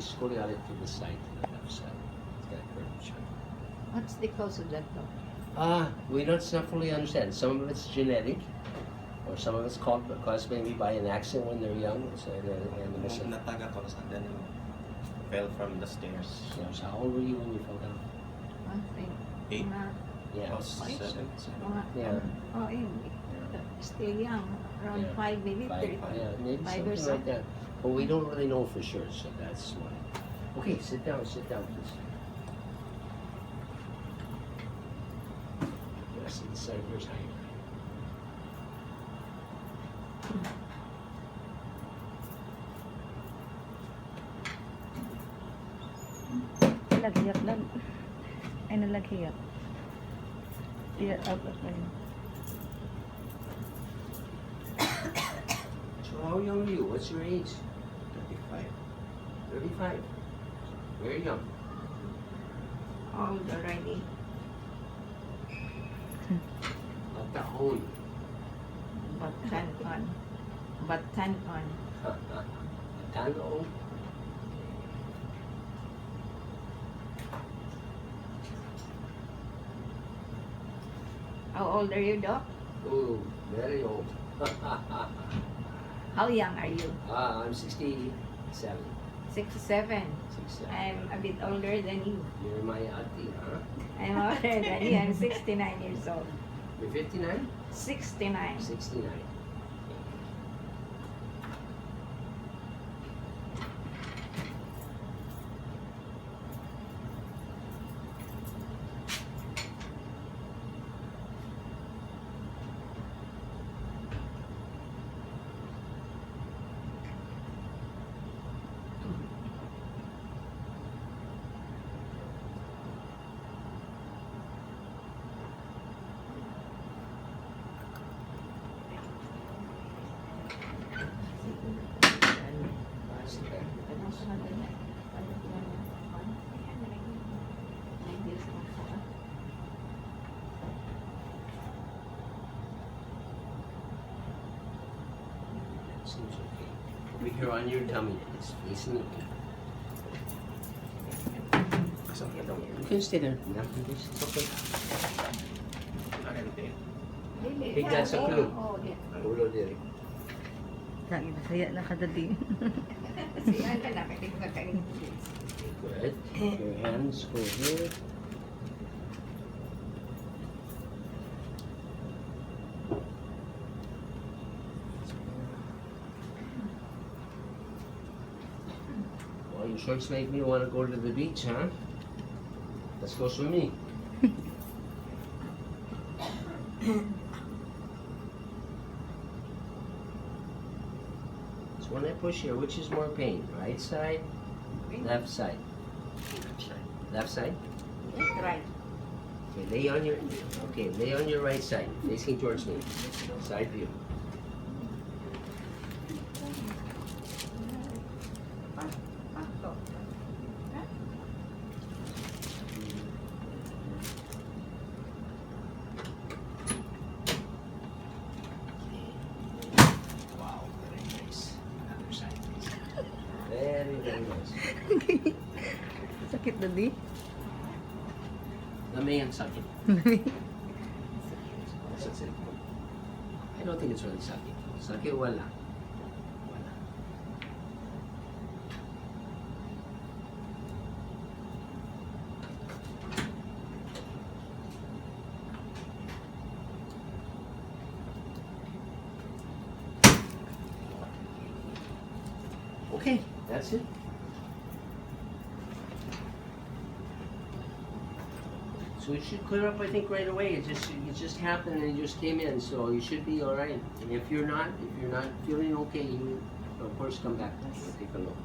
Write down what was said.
scoliotic to the side, to the left side. It's got a curvature. What's the cause of that though? We don't fully understand. Some of it's genetic, or some of it's caused maybe by an accident when they're young. So, and Nataga ko sa then fell from the stairs. so how old were you when you fell down? I think. 8. Yeah. Oh, 7. Yeah. Oh, still young. Around Yeah. 5 maybe. Yeah, maybe 5 or something like that. But we don't really know for sure, so that's why. Okay, sit down, please. Yes, the side here's higher. Laghiyat lang. Ay, nalaghiyat. Tiyat out at lang. So how young are you? What's your age? 35. 35. Very young. Old already. Matahon. Batan on. Batan on. Tano. How old are you, Doc? Oh, very old. How young are you? I'm 67. 67. 67. I'm a bit older than you. You're my auntie, huh? I'm older than you. I'm 69 years old. You're 59? 69. 69. Seems okay. Over here on your tummy, please. Facing me. You can stay there. Nothing. It's okay. Big that's a clue. Oh, yeah. Ulo diri. Lagi masaya na kadadi. Siya ka na, pwede ko kakain. Good. Your hands go here. Well, your shorts make me want to go to the beach, huh? Let's go swimming. So when I push here, which is more pain? Right side, left side? Left side? Right. Okay, lay on your right side, facing towards me. Side view. Wow, very nice. Other side, please. Very, very nice. Sakit dadi. Lamay ang sakit. Sakit. I don't think it's really sakit. Sakit wala. Wala. Okay, that's it. So it should clear up, I think, right away. It just happened and it just came in, so you should be all right. And if you're not feeling okay, you of course come back. We'll take a look.